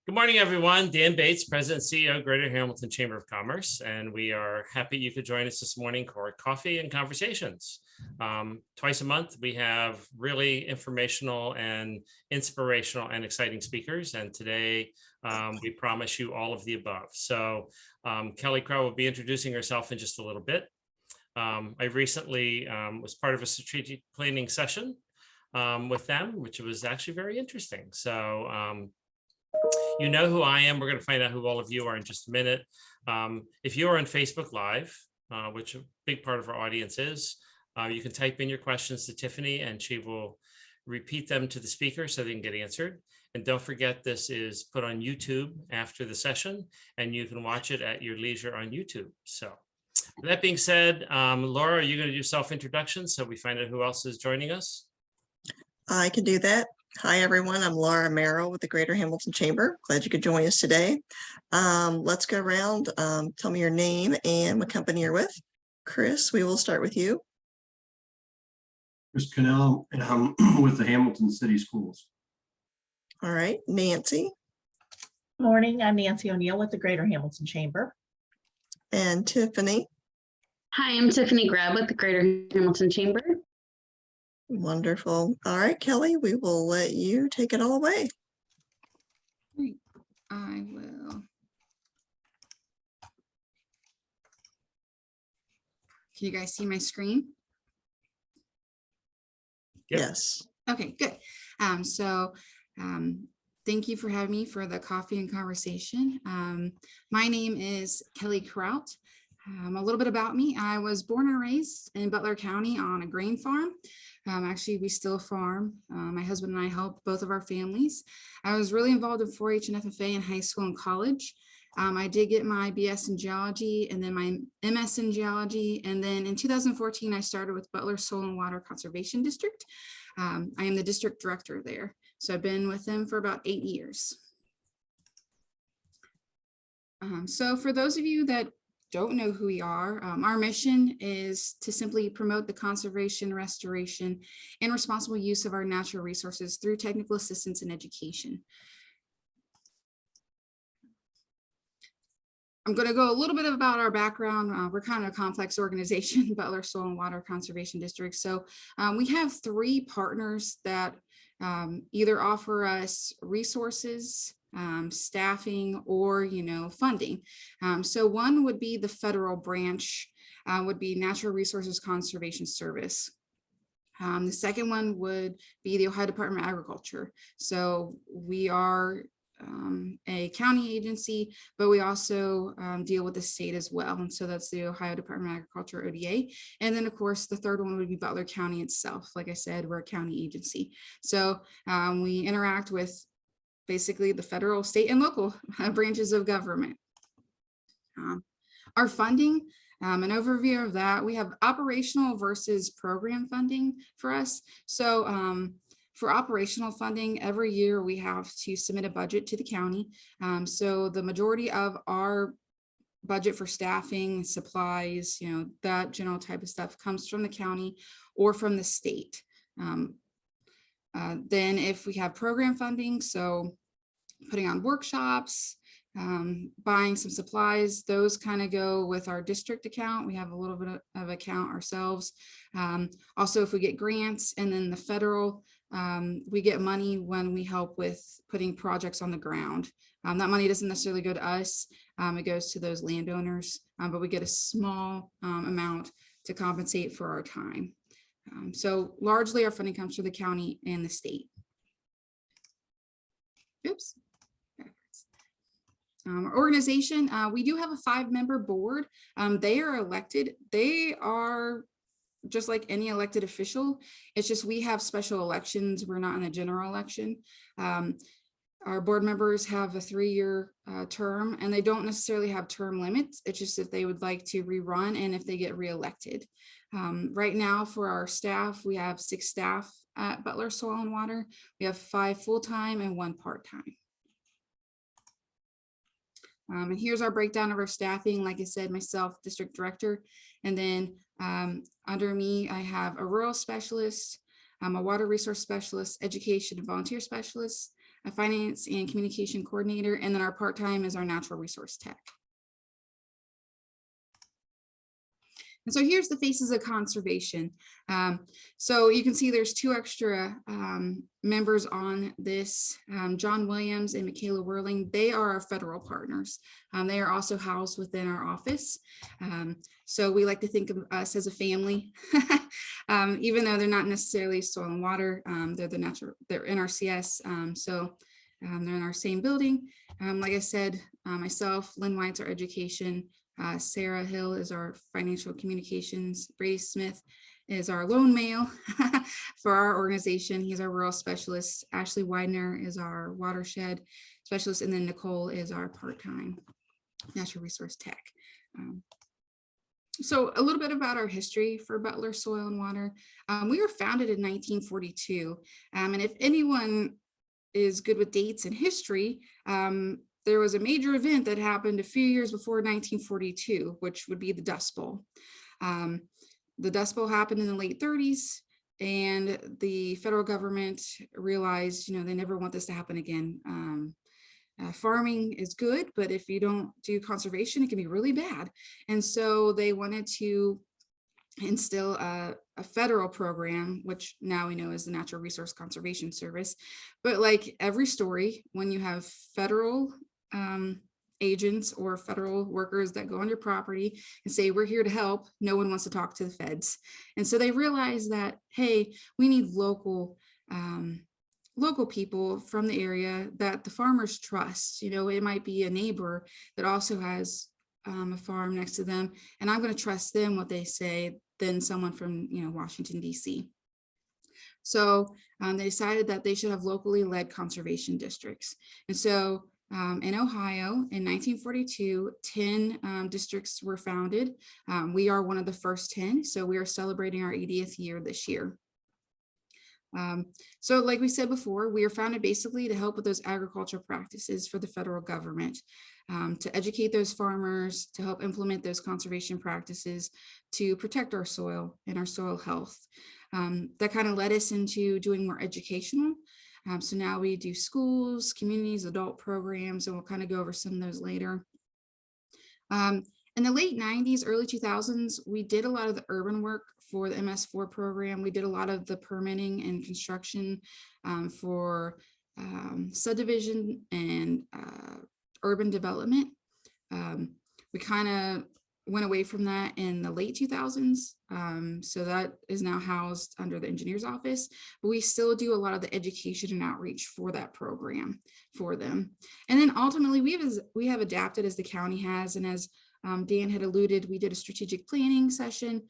Good morning, everyone. Dan Bates, President and CEO, Greater Hamilton Chamber of Commerce, and we are happy you could join us this morning for coffee and conversations. Twice a month, we have really informational and inspirational and exciting speakers, and today we promise you all of the above. So Kelly Crout will be introducing herself in just a little bit. I recently was part of a strategic planning session with them, which was actually very interesting. So you know who I am. We're going to find out who all of you are in just a minute. If you are on Facebook Live, which a big part of our audience is, you can type in your questions to Tiffany and she will repeat them to the speaker so they can get answered. And don't forget, this is put on YouTube after the session and you can watch it at your leisure on YouTube. So with that being said, Laura, are you going to do self-introduction so we find out who else is joining us? I can do that. Hi, everyone. I'm Laura Merrill with the Greater Hamilton Chamber. Glad you could join us today. Let's go around. Tell me your name and what company you're with. Chris, we will start with you. Chris Cannell, and I'm with the Hamilton City Schools. All right, Nancy. Good morning. I'm Nancy O'Neill with the Greater Hamilton Chamber. And Tiffany. Hi, I'm Tiffany Grab with the Greater Hamilton Chamber. Wonderful. All right, Kelly, we will let you take it all away. Great. I will. Can you guys see my screen? Yep. Yes. Okay, good. Thank you for having me for the coffee and conversation. My name is Kelly Crout. A little bit about me. I was born and raised in Butler County on a grain farm. Actually, we still farm. My husband and I help both of our families. I was really involved in 4-H and FFA in high school and college. I did get my BS in geology and then my MS in geology. And then in 2014, I started with Butler Soil and Water Conservation District. I am the district director there. So I've been with them for about 8 years. So for those of you that don't know who we are, our mission is to simply promote the conservation, restoration, and responsible use of our natural resources through technical assistance and education. I'm going to go a little bit about our background. We're kind of a complex organization, Butler Soil and Water Conservation District. So we have 3 partners that either offer us resources, staffing, or funding. So one would be the federal branch, would be Natural Resources Conservation Service. The second one would be the Ohio Department of Agriculture. So we are a county agency, but we also deal with the state as well. And so that's the Ohio Department of Agriculture, ODA. And then of course, the third one would be Butler County itself. Like I said, we're a county agency. So we interact with basically the federal, state, and local branches of government. Our funding, an overview of that, we have operational versus program funding for us. So for operational funding, every year we have to submit a budget to the county. So the majority of our budget for staffing, supplies, that general type of stuff comes from the county or from the state. Then if we have program funding, so putting on workshops, buying some supplies, those kind of go with our district account. We have a little bit of account ourselves. Also, if we get grants, and then the federal, we get money when we help with putting projects on the ground. That money doesn't necessarily go to us. It goes to those landowners, but we get a small amount to compensate for our time. So largely our funding comes from the county and the state. Oops. Our organization, we do have a 5-member board. They are elected. They are just like any elected official. It's just we have special elections. We're not in a general election. Our board members have a 3-year term, and they don't necessarily have term limits. It's just if they would like to rerun and if they get reelected. Right now for our staff, we have 6 staff at Butler Soil and Water. We have 5 full-time and 1 part-time. And here's our breakdown of our staffing. Like I said, myself, district director, and then under me, I have a rural specialist, a water resource specialist, education and volunteer specialist, a finance and communication coordinator, and then our part-time is our natural resource tech. And so here's the faces of conservation. So you can see there's 2 extra members on this, John Williams and Michaela Whirling. They are our federal partners. They are also housed within our office. So we like to think of us as a family, even though they're not necessarily soil and water. They're NRCS. So they're in our same building. Like I said, myself, Lynn White's our education. Sarah Hill is our financial communications. Brady Smith is our lone male for our organization. He's our rural specialist. Ashley Widener is our watershed specialist. And then Nicole is our part-time natural resource tech. So a little bit about our history for Butler Soil and Water. We were founded in 1942. And if anyone is good with dates and history, there was a major event that happened a few years before 1942, which would be the Dust Bowl. The Dust Bowl happened in the late 30s, and the federal government realized, they never want this to happen again. Farming is good, but if you don't do conservation, it can be really bad. And so they wanted to instill a federal program, which now we know is the Natural Resource Conservation Service. But like every story, when you have federal agents or federal workers that go on your property and say, we're here to help, no one wants to talk to the feds. And so they realized that, hey, we need local people from the area that the farmers trust. It might be a neighbor that also has a farm next to them, and I'm going to trust them what they say than someone from Washington, D.C. So they decided that they should have locally led conservation districts. And so in Ohio in 1942, 10 districts were founded. We are one of the first 10, so we are celebrating our 80th year this year. So like we said before, we are founded basically to help with those agricultural practices for the federal government, to educate those farmers, to help implement those conservation practices, to protect our soil and our soil health. That kind of led us into doing more educational. So now we do schools, communities, adult programs, and we'll kind of go over some of those later. In the late 90s, early 2000s, we did a lot of the urban work for the MS4 program. We did a lot of the permitting and construction for subdivision and urban development. We kind of went away from that in the late 2000s. So that is now housed under the engineer's office, but we still do a lot of the education and outreach for that program for them. And then ultimately we have adapted as the county has, and as Dan had alluded, we did a strategic planning session.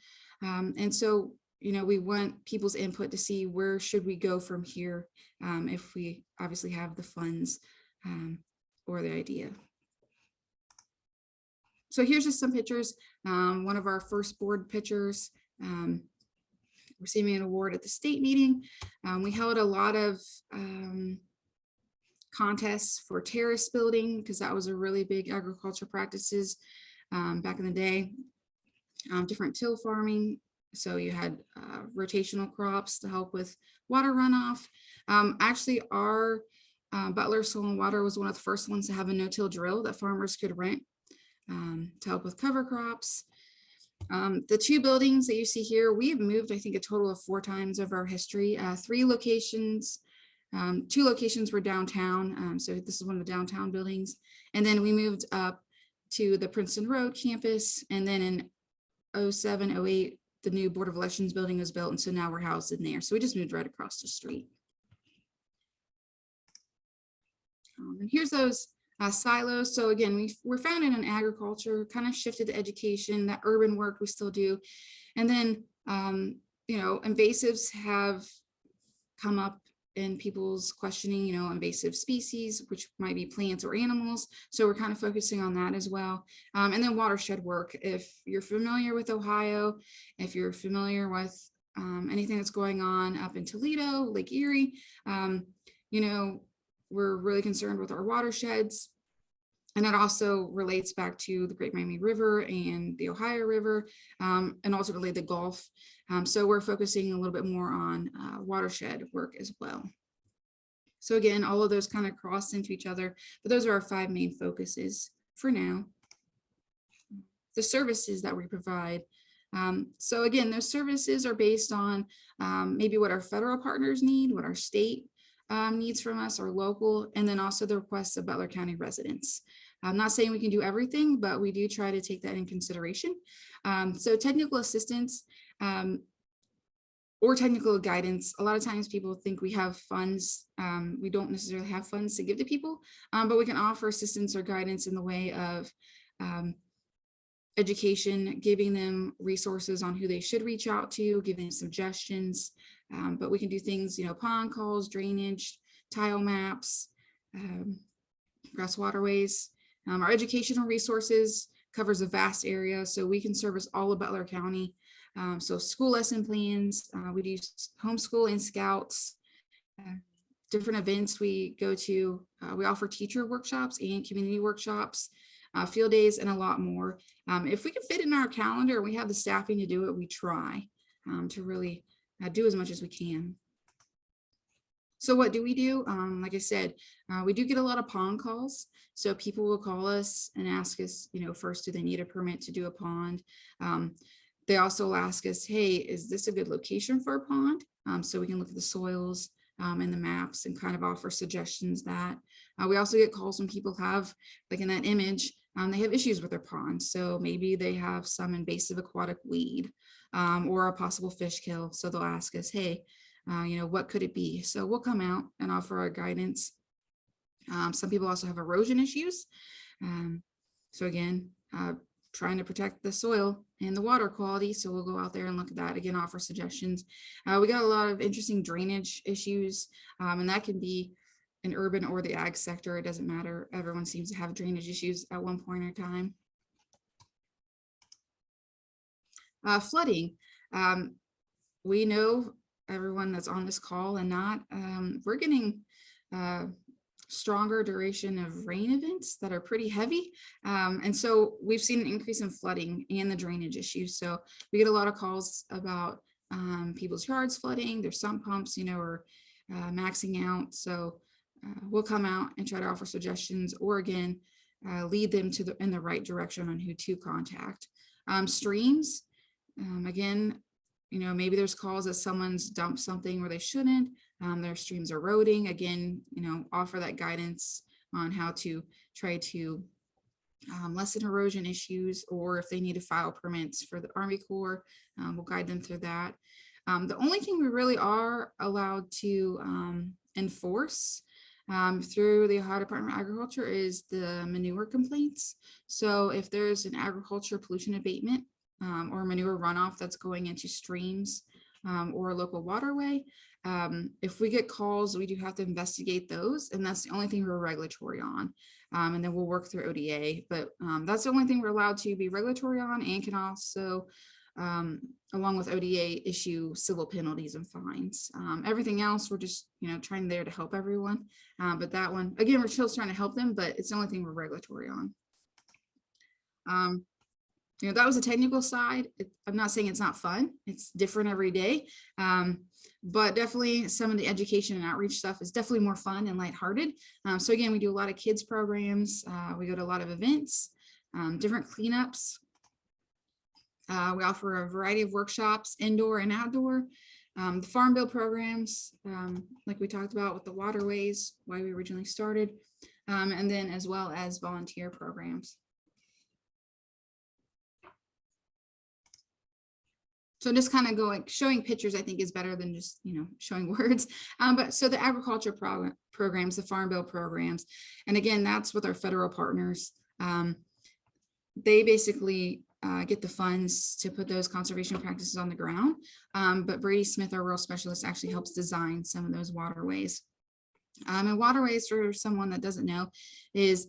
And so, we want people's input to see where should we go from here if we obviously have the funds or the idea. So here's just some pictures. One of our first board pictures, receiving an award at the state meeting. We held a lot of contests for terrace building because that was a really big agriculture practices back in the day. Different till farming. So you had rotational crops to help with water runoff. Actually, our Butler Soil and Water was one of the first ones to have a no-till drill that farmers could rent to help with cover crops. The 2 buildings that you see here, we've moved, I think, a total of 4 times over our history. 3 locations, 2 locations were downtown. So this is one of the downtown buildings. And then we moved up to the Princeton Road campus. And then in 07, 08, the new Board of Elections building was built. And so now we're housed in there. So we just moved right across the street. And here's those silos. So again, we're founded in agriculture, kind of shifted to education. That urban work we still do. And then, invasives have come up in people's questioning, invasive species, which might be plants or animals. So we're kind of focusing on that as well. And then watershed work. If you're familiar with Ohio, if you're familiar with anything that's going on up in Toledo, Lake Erie, we're really concerned with our watersheds. And that also relates back to the Great Miami River and the Ohio River, and ultimately the Gulf. So we're focusing a little bit more on watershed work as well. So again, all of those kind of cross into each other, but those are our 5 main focuses for now. The services that we provide. So again, those services are based on maybe what our federal partners need, what our state needs from us, or local, and then also the requests of Butler County residents. I'm not saying we can do everything, but we do try to take that in consideration. So technical assistance or technical guidance. A lot of times people think we have funds. We don't necessarily have funds to give to people, but we can offer assistance or guidance in the way of education, giving them resources on who they should reach out to, giving suggestions. But we can do things, pond calls, drainage, tile maps, grass waterways. Our educational resources covers a vast area, so we can service all of Butler County. So school lesson plans, we do homeschool and scouts, different events we go to. We offer teacher workshops and community workshops, field days, and a lot more. If we can fit in our calendar, we have the staffing to do it, we try to really do as much as we can. So what do we do? Like I said, we do get a lot of pond calls. So people will call us and ask us, first, do they need a permit to do a pond? They also ask us, hey, is this a good location for a pond? So we can look at the soils and the maps and kind of offer suggestions that. We also get calls when people have, like in that image, they have issues with their ponds. So maybe they have some invasive aquatic weed or a possible fish kill. So they'll ask us, hey, what could it be? So we'll come out and offer our guidance. Some people also have erosion issues. So again, trying to protect the soil and the water quality. So we'll go out there and look at that, again, offer suggestions. We got a lot of interesting drainage issues, and that can be an urban or the ag sector. It doesn't matter. Everyone seems to have drainage issues at one point in time. Flooding. We know everyone that's on this call and not, we're getting stronger duration of rain events that are pretty heavy. And so we've seen an increase in flooding and the drainage issues. So we get a lot of calls about people's yards flooding, their sump pumps, are maxing out. So we'll come out and try to offer suggestions, or again, lead them to in the right direction on who to contact. Streams, again, maybe there's calls that someone's dumped something where they shouldn't, their streams eroding. Again, offer that guidance on how to try to lessen erosion issues, or if they need to file permits for the Army Corps, we'll guide them through that. The only thing we really are allowed to enforce through the Ohio Department of Agriculture is the manure complaints. So if there's an agriculture pollution abatement or manure runoff that's going into streams or a local waterway, if we get calls, we do have to investigate those, and that's the only thing we're regulatory on. And then we'll work through ODA, but that's the only thing we're allowed to be regulatory on, and can also, along with ODA, issue civil penalties and fines. Everything else, we're just, trying there to help everyone. But that one, again, we're still trying to help them, but it's the only thing we're regulatory on. That was a technical side. I'm not saying it's not fun. It's different every day. But definitely some of the education and outreach stuff is definitely more fun and lighthearted. So again, we do a lot of kids programs. We go to a lot of events, different cleanups. We offer a variety of workshops, indoor and outdoor. The farm bill programs, like we talked about with the waterways, why we originally started, and then as well as volunteer programs. So just kind of going, showing pictures, I think, is better than just, showing words. But so the agriculture programs, the farm bill programs, and again, that's with our federal partners. They basically get the funds to put those conservation practices on the ground. But Brady Smith, our rural specialist, actually helps design some of those waterways. And waterways, for someone that doesn't know, is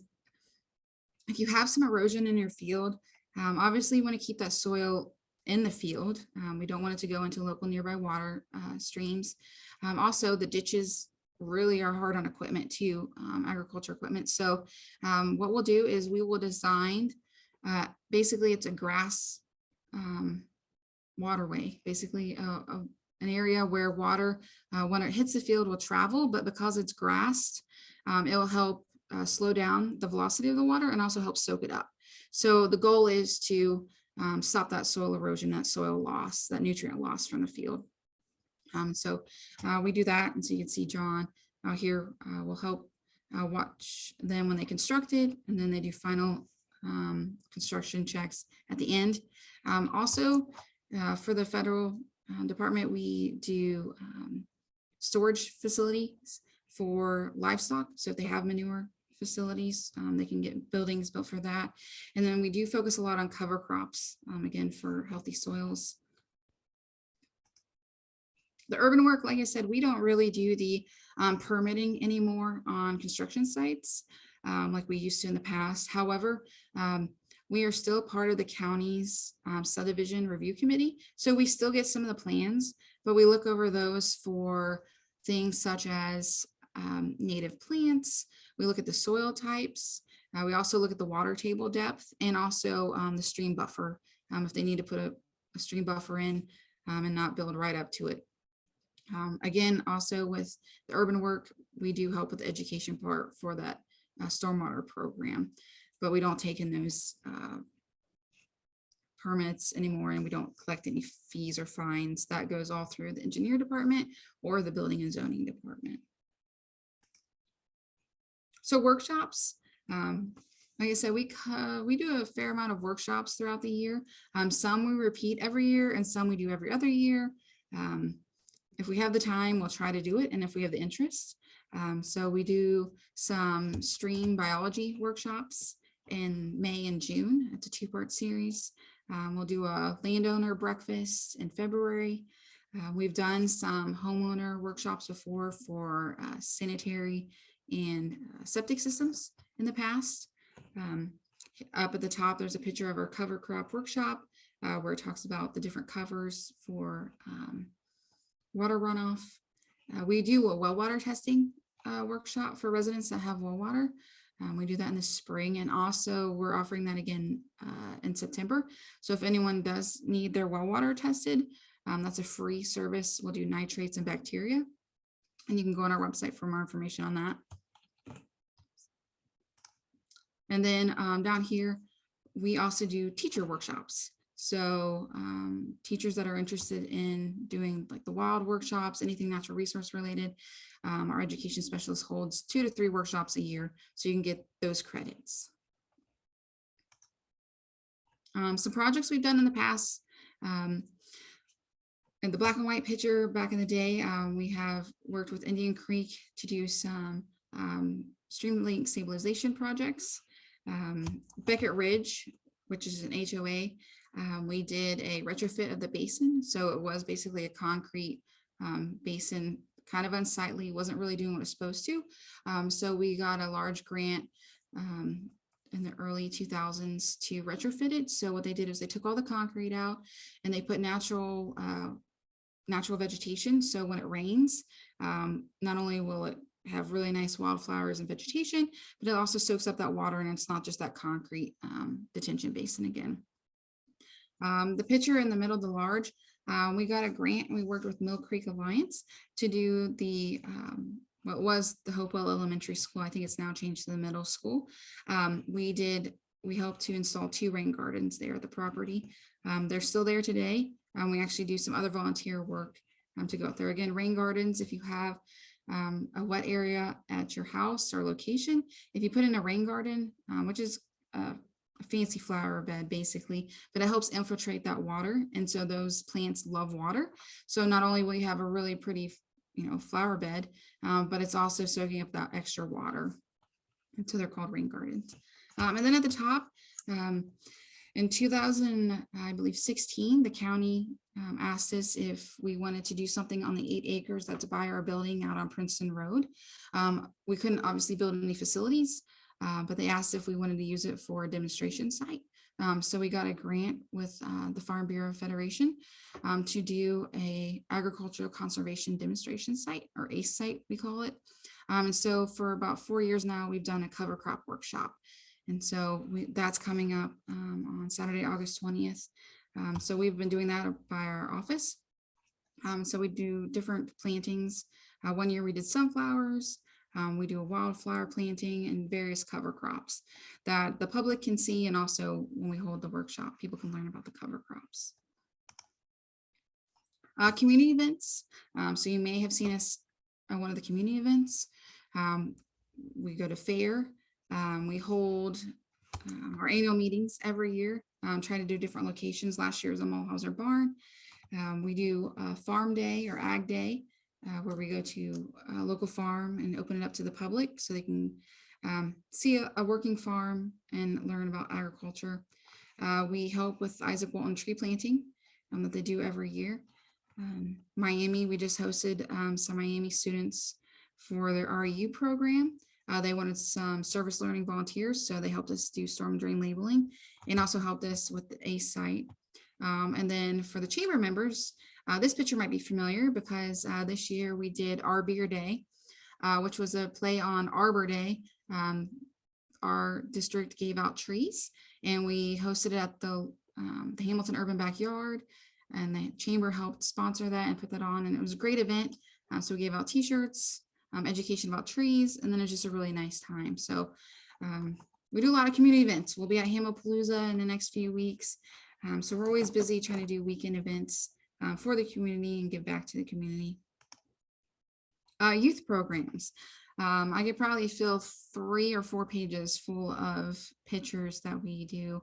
if you have some erosion in your field, obviously you want to keep that soil in the field. We don't want it to go into local nearby water streams. Also, the ditches really are hard on equipment too, agriculture equipment. So what we'll do is we will design, basically it's a grass waterway, basically a an area where water, when it hits the field, will travel, but because it's grassed, it will help slow down the velocity of the water and also help soak it up. So the goal is to stop that soil erosion, that soil loss, that nutrient loss from the field. So we do that. And so you can see John here will help watch them when they construct it, and then they do final construction checks at the end. Also, for the federal department, we do storage facilities for livestock. So if they have manure facilities, they can get buildings built for that. And then we do focus a lot on cover crops, again, for healthy soils. The urban work, like I said, we don't really do the permitting anymore on construction sites like we used to in the past. However, we are still part of the county's subdivision review committee. So we still get some of the plans, but we look over those for things such as native plants. We look at the soil types. We also look at the water table depth and also the stream buffer, if they need to put a stream buffer in and not build right up to it. Again, also with the urban work, we do help with the education part for that stormwater program, but we don't take in those permits anymore, and we don't collect any fees or fines. That goes all through the engineer department or the building and zoning department. So workshops, like I said, we do a fair amount of workshops throughout the year. Some we repeat every year and some we do every other year. If we have the time, we'll try to do it, and if we have the interest. So we do some stream biology workshops in May and June. It's a 2-part series. We'll do a landowner breakfast in February. We've done some homeowner workshops before for sanitary and septic systems in the past. Up at the top, there's a picture of our cover crop workshop where it talks about the different covers for water runoff. We do a well water testing workshop for residents that have well water. We do that in the spring, and also we're offering that again in September. So if anyone does need their well water tested, that's a free service. We'll do nitrates and bacteria, and you can go on our website for more information on that. And then down here, we also do teacher workshops. So teachers that are interested in doing like the wild workshops, anything natural resource related, our education specialist holds 2 to 3 workshops a year, so you can get those credits. Some projects we've done in the past, in the black and white picture back in the day, we have worked with Indian Creek to do some stream link stabilization projects. Beckett Ridge, which is an HOA, we did a retrofit of the basin. So it was basically a concrete basin, kind of unsightly, wasn't really doing what it was supposed to. So we got a large grant in the early 2000s to retrofit it. So what they did is they took all the concrete out and they put natural vegetation. So when it rains, not only will it have really nice wildflowers and vegetation, but it also soaks up that water, and it's not just that concrete detention basin again. The picture in the middle, the large, we got a grant and we worked with Mill Creek Alliance to do the what was the Hopewell Elementary School. I think it's now changed to the middle school. We helped to install 2 rain gardens there at the property. They're still there today. We actually do some other volunteer work to go out there. Again, rain gardens, if you have a wet area at your house or location, if you put in a rain garden, which is a fancy flower bed basically, but it helps infiltrate that water. And so those plants love water. So not only will you have a really pretty, flower bed, but it's also soaking up that extra water. And so they're called rain gardens. And then at the top, in 2016, the county asked us if we wanted to do something on the 8 acres that's by our building out on Princeton Road. We couldn't obviously build any facilities, but they asked if we wanted to use it for a demonstration site. So we got a grant with the Farm Bureau Federation to do a agricultural conservation demonstration site, or ACE site, we call it. And so for about 4 years now, we've done a cover crop workshop. And so that's coming up on Saturday, August 20th. So we've been doing that by our office. So we do different plantings. One year we did sunflowers. We do a wildflower planting and various cover crops that the public can see. And also when we hold the workshop, people can learn about the cover crops. Community events. So you may have seen us at one of the community events. We go to fair. We hold our annual meetings every year, try to do different locations. Last year was a Mulhauser barn. We do a farm day or ag day, where we go to a local farm and open it up to the public so they can see a working farm and learn about agriculture. We help with Isaac Walton tree planting that they do every year. Miami, we just hosted some Miami students for their REU program. They wanted some service learning volunteers, so they helped us do storm drain labeling and also helped us with the ACE site. And then for the chamber members, this picture might be familiar because this year we did Our Beer Day, which was a play on Arbor Day. Our district gave out trees and we hosted it at the Hamilton Urban Backyard, and the chamber helped sponsor that and put that on, and it was a great event. So we gave out t-shirts, education about trees, and then it's just a really nice time. So we do a lot of community events. We'll be at Hamopalooza in the next few weeks. So we're always busy trying to do weekend events for the community and give back to the community. Youth programs. I could probably fill 3 or 4 pages full of pictures that we do.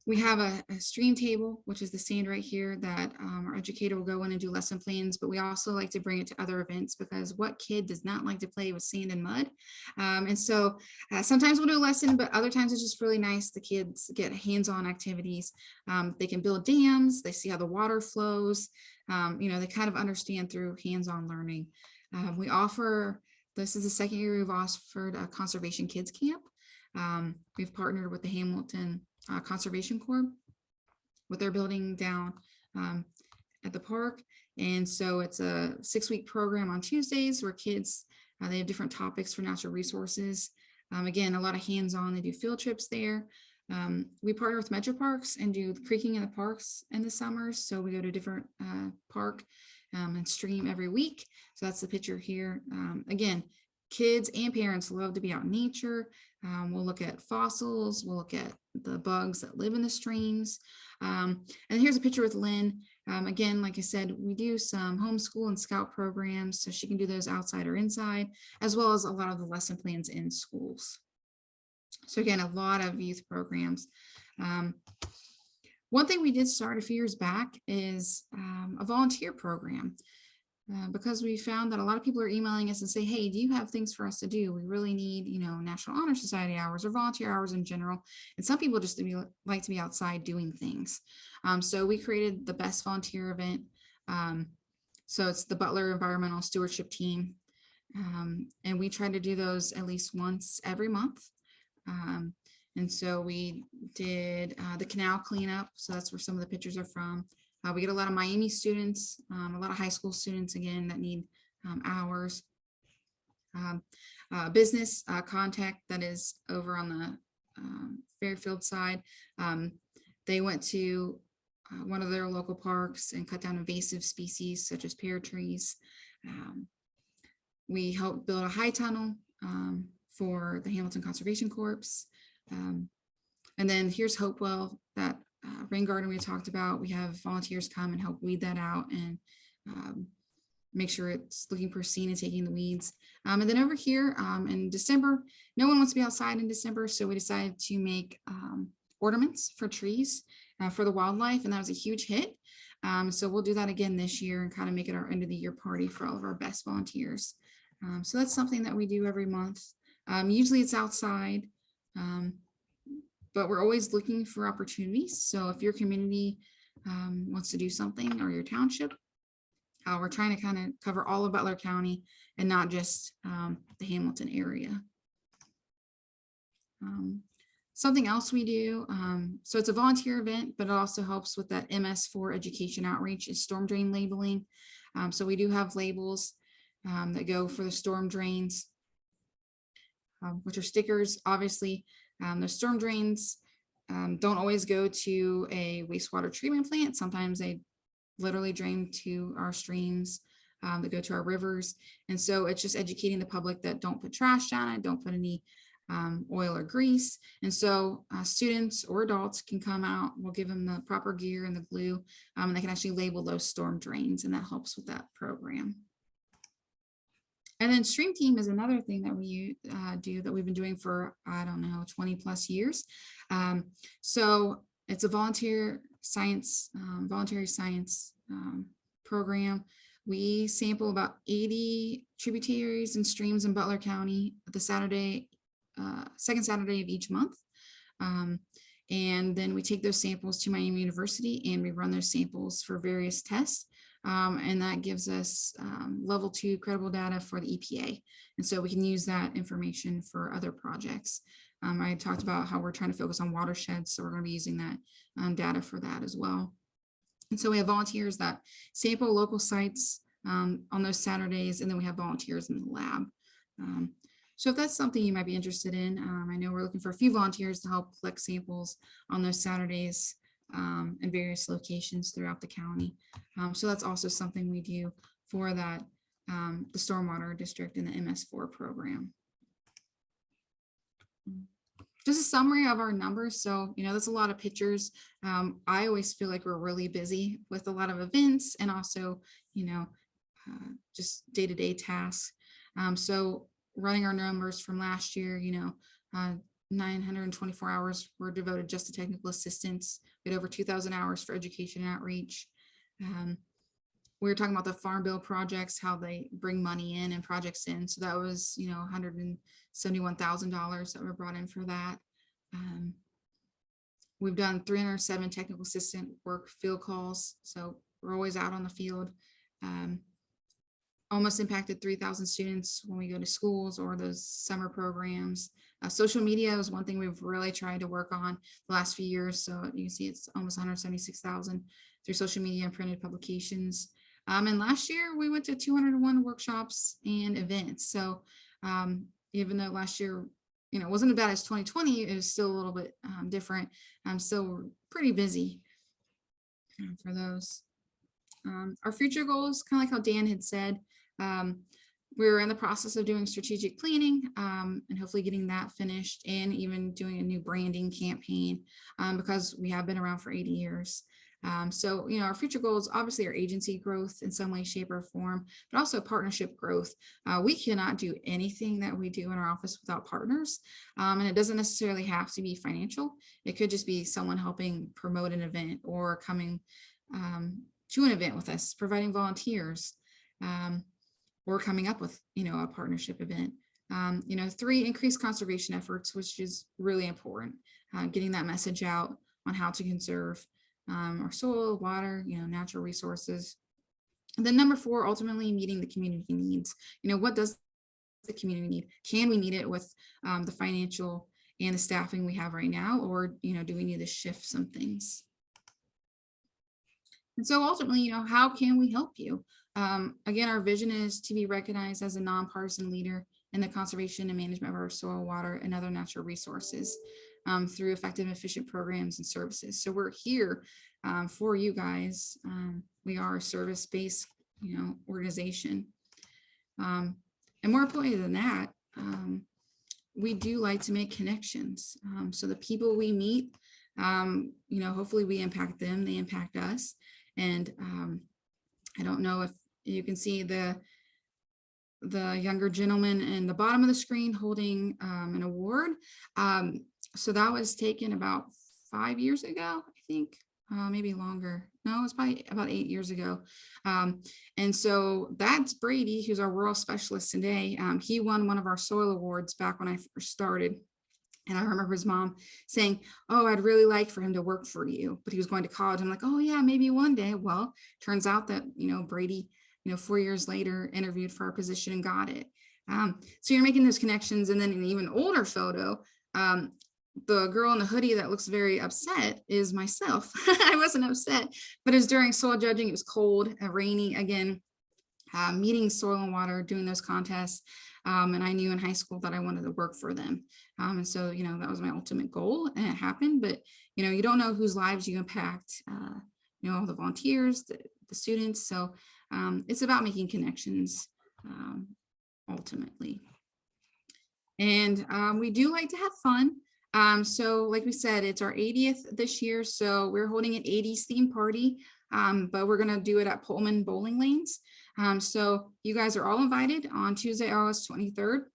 We have a stream table, which is the sand right here that our educator will go in and do lesson plans, but we also like to bring it to other events because what kid does not like to play with sand and mud? And so sometimes we'll do a lesson, but other times it's just really nice. The kids get hands-on activities. They can build dams. They see how the water flows. They kind of understand through hands-on learning. We offer, this is the second year we've offered a Conservation Kids Camp. We've partnered with the Hamilton Conservation Corps with their building down at the park. And so it's a 6-week program on Tuesdays where kids, they have different topics for natural resources. Again, a lot of hands-on, they do field trips there. We partner with Metro Parks and do creeking in the parks in the summers. So we go to a different park and stream every week. So that's the picture here. Again, kids and parents love to be out in nature. We'll look at fossils, we'll look at the bugs that live in the streams. And here's a picture with Lynn. Again, like I said, we do some homeschool and scout programs, so she can do those outside or inside, as well as a lot of the lesson plans in schools. So again, a lot of youth programs. One thing we did start a few years back is a volunteer program. Because we found that a lot of people are emailing us and say, hey, do you have things for us to do? We really need, National Honor Society hours or volunteer hours in general. And some people just like to be outside doing things. So we created the best volunteer event. So it's the Butler Environmental Stewardship Team. And we try to do those at least once every month. And so we did the canal cleanup. So that's where some of the pictures are from. We get a lot of Miami students, a lot of high school students, again, that need hours. Business contact that is over on the Fairfield side. They went to one of their local parks and cut down invasive species such as pear trees. We helped build a high tunnel for the Hamilton Conservation Corps. And then here's Hopewell, that rain garden we talked about. We have volunteers come and help weed that out and make sure it's looking pristine and taking the weeds. And then over here in December, no one wants to be outside in December, so we decided to make ornaments for trees for the wildlife, and that was a huge hit. So we'll do that again this year and kind of make it our end of the year party for all of our best volunteers. So that's something that we do every month. Usually it's outside. But we're always looking for opportunities. So if your community wants to do something, or your township, we're trying to kind of cover all of Butler County and not just the Hamilton area. Something else we do, so it's a volunteer event, but it also helps with that MS4 education outreach, is storm drain labeling. So we do have labels that go for the storm drains, which are stickers. Obviously, the storm drains don't always go to a wastewater treatment plant. Sometimes they literally drain to our streams, that go to our rivers. And so it's just educating the public that don't put trash down it, don't put any oil or grease. And so students or adults can come out, we'll give them the proper gear and the glue, and they can actually label those storm drains, and that helps with that program. And then Stream Team is another thing that we do that we've been doing for, I don't know, 20 plus years. So it's a voluntary science program. We sample about 80 tributaries and streams in Butler County the second Saturday of each month. And then we take those samples to Miami University and we run those samples for various tests. And that gives us level 2 credible data for the EPA. And so we can use that information for other projects. I talked about how we're trying to focus on watersheds, so we're going to be using that data for that as well. And so we have volunteers that sample local sites on those Saturdays, and then we have volunteers in the lab. So if that's something you might be interested in, I know we're looking for a few volunteers to help collect samples on those Saturdays in various locations throughout the county. So that's also something we do for that, the Stormwater District and the MS4 program. Just a summary of our numbers. So, that's a lot of pictures. I always feel like we're really busy with a lot of events and also, just day-to-day tasks. So running our numbers from last year, 924 hours were devoted just to technical assistance. We had over 2,000 hours for education and outreach. We were talking about the Farm Bill projects, how they bring money in and projects in. So that was, $171,000 that were brought in for that. We've done 307 technical assistant work field calls. So we're always out on the field. Almost impacted 3,000 students when we go to schools or those summer programs. Social media is one thing we've really tried to work on the last few years. So you can see it's almost 176,000 through social media and printed publications. And last year we went to 201 workshops and events. So even though last year, wasn't as bad as 2020, it was still a little bit different. I'm still pretty busy for those. Our future goals, kind of like how Dan had said, we're in the process of doing strategic planning and hopefully getting that finished and even doing a new branding campaign because we have been around for 80 years. So, our future goals, obviously our agency growth in some way, shape or form, but also partnership growth. We cannot do anything that we do in our office without partners. And it doesn't necessarily have to be financial. It could just be someone helping promote an event or coming to an event with us, providing volunteers, or coming up with, a partnership event. 3, increased conservation efforts, which is really important, getting that message out on how to conserve our soil, water, natural resources. And then number 4, ultimately meeting the community needs. What does the community need? Can we meet it with the financial and the staffing we have right now, or, do we need to shift some things? And so ultimately, how can we help you? Again, our vision is to be recognized as a nonpartisan leader in the conservation and management of our soil, water, and other natural resources through effective and efficient programs and services. So we're here for you guys. We are a service-based, organization. And more importantly than that, we do like to make connections. So the people we meet, hopefully we impact them, they impact us. And I don't know if you can see the younger gentleman in the bottom of the screen holding an award. So that was taken about 5 years ago, I think, maybe longer. No, it's probably about 8 years ago. And so that's Brady, who's our rural specialist today. He won one of our soil awards back when I first started. And I remember his mom saying, "Oh, I'd really like for him to work for you," but he was going to college. I'm like, "Oh yeah, maybe one day." Well, turns out that, Brady, 4 years later interviewed for our position and got it. So you're making those connections. And then in an even older photo, the girl in the hoodie that looks very upset is myself. I wasn't upset, but it was during soil judging. It was cold, rainy again, meeting soil and water, doing those contests. And I knew in high school that I wanted to work for them. And so, that was my ultimate goal, and it happened. But, you don't know whose lives you impact, all the volunteers, the students. So it's about making connections ultimately. And we do like to have fun. So like we said, it's our 80th this year. So we're holding an 80s theme party, but we're going to do it at Pullman Bowling Lanes. So you guys are all invited on Tuesday, August 23rd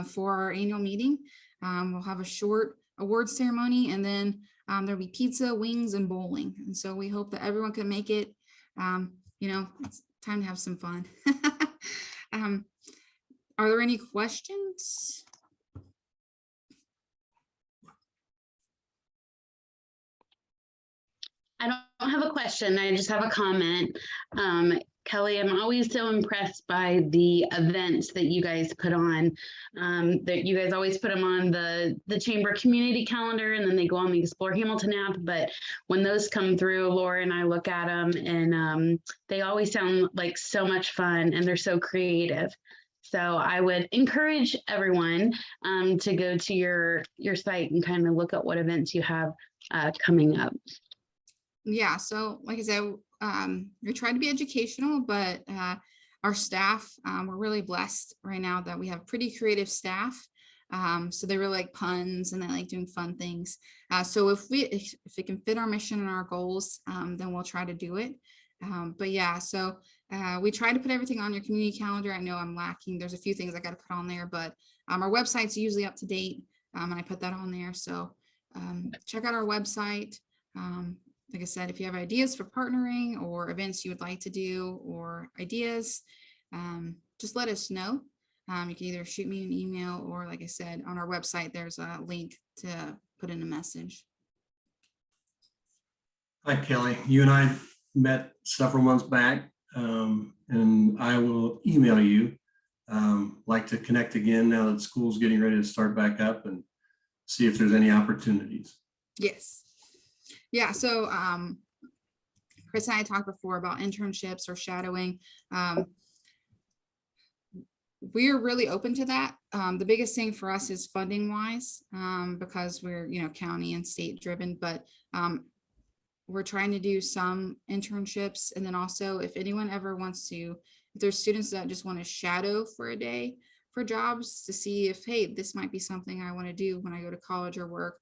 for our annual meeting. We'll have a short award ceremony, and then there'll be pizza, wings, and bowling. And so we hope that everyone can make it. It's time to have some fun. Are there any questions? I don't have a question. I just have a comment. Kelly, I'm always so impressed by the events that you guys put on. That you guys always put them on the chamber community calendar, and then they go on the Explore Hamilton app. But when those come through, Laura and I look at them, and they always sound like so much fun, and they're so creative. So I would encourage everyone to go to your site and kind of look at what events you have coming up. Yeah, so like I said, we try to be educational, but our staff, we're really blessed right now that we have pretty creative staff. So they really like puns and they like doing fun things. So if it can fit our mission and our goals, then we'll try to do it. But yeah, so we try to put everything on your community calendar. I know I'm lacking. There's a few things I got to put on there, but our website's usually up to date, and I put that on there. So check out our website. Like I said, if you have ideas for partnering or events you would like to do or ideas, just let us know. You can either shoot me an email or, like I said, on our website, there's a link to put in a message. Hi, Kelly. You and I met several months back, and I will email you. Like to connect again now that school's getting ready to start back up and see if there's any opportunities. Yes. Yeah, so Chris and I talked before about internships or shadowing. We're really open to that. The biggest thing for us is funding wise, because we're, county and state driven, but we're trying to do some internships. And then also, if anyone ever wants to, if there's students that just want to shadow for a day for jobs to see if, hey, this might be something I want to do when I go to college or work.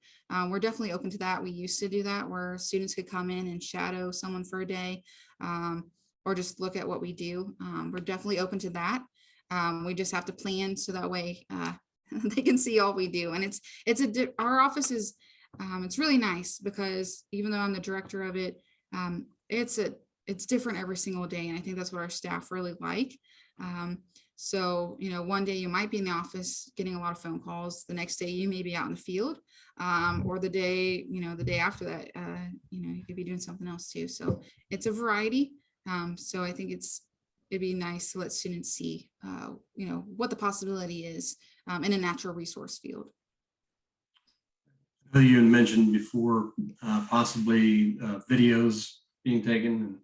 We're definitely open to that. We used to do that where students could come in and shadow someone for a day, or just look at what we do. We're definitely open to that. We just have to plan so that way they can see all we do. And our office is, it's really nice because even though I'm the director of it, it's different every single day. And I think that's what our staff really like. So, one day you might be in the office getting a lot of phone calls. The next day you may be out in the field, or the day after that, you could be doing something else too. So it's a variety. So I think it'd be nice to let students see, what the possibility is in a natural resource field. I know you had mentioned before, possibly videos being taken.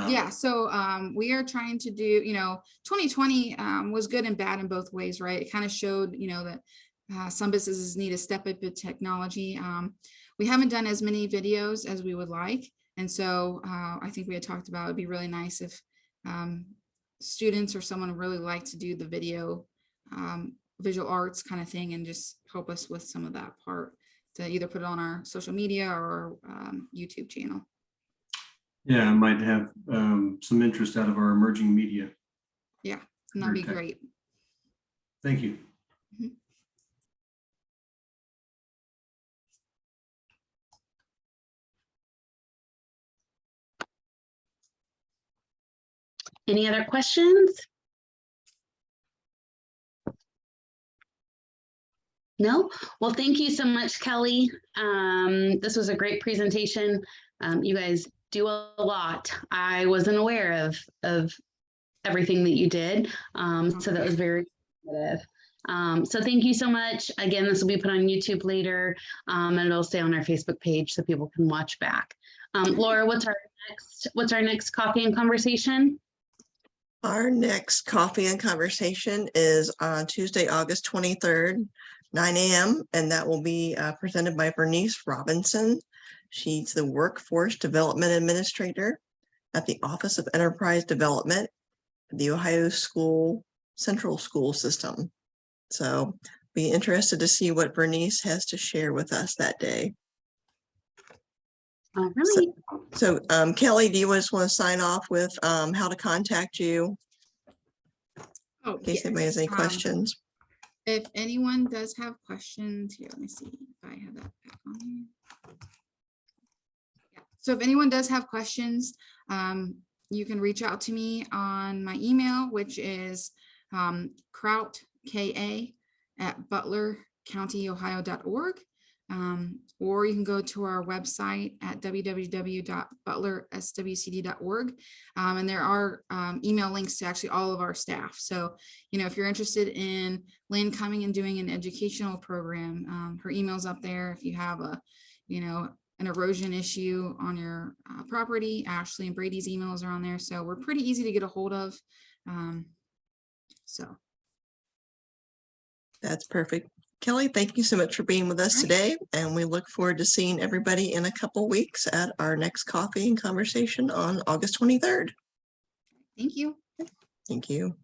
Yeah, so we are trying to do, 2020 was good and bad in both ways, right? It kind of showed, that some businesses need to step up with technology. We haven't done as many videos as we would like. And so I think we had talked about it'd be really nice if students or someone would really like to do the video, visual arts kind of thing, and just help us with some of that part to either put it on our social media or YouTube channel. Yeah, I might have some interest out of our emerging media. Yeah, and that'd be great. Thank you. Mhm. Any other questions? No? Well, thank you so much, Kelly. This was a great presentation. You guys do a lot. I wasn't aware of everything that you did. So that was very informative. So thank you so much. Again, this will be put on YouTube later, and it'll stay on our Facebook page so people can watch back. Laura, what's our next coffee and conversation? Our next coffee and conversation is on Tuesday, August 23rd, 9 a.m. And that will be presented by Bernice Robinson. She's the Workforce Development Administrator at the Office of Enterprise Development, the Ohio Central School System. So be interested to see what Bernice has to share with us that day. All right. So Kelly, do you just want to sign off with how to contact you Oh, in case anybody has any questions? If anyone does have questions, here, let me see if I have that back on here. Yeah. So if anyone does have questions, you can reach out to me on my email, which is Crout, K-A, at butlercountyohio.org. Or you can go to our website at www.butlerswcd.org. And there are email links to actually all of our staff. So, you know, if you're interested in Lynn coming and doing an educational program, her email's up there. If you have a, you know, an erosion issue on your property, Ashley and Brady's emails are on there. So we're pretty easy to get a hold of. So. That's perfect. Kelly, thank you so much for being with us today. And we look forward to seeing everybody in a couple weeks at our next coffee and conversation on August 23rd. Thank you. Thank you.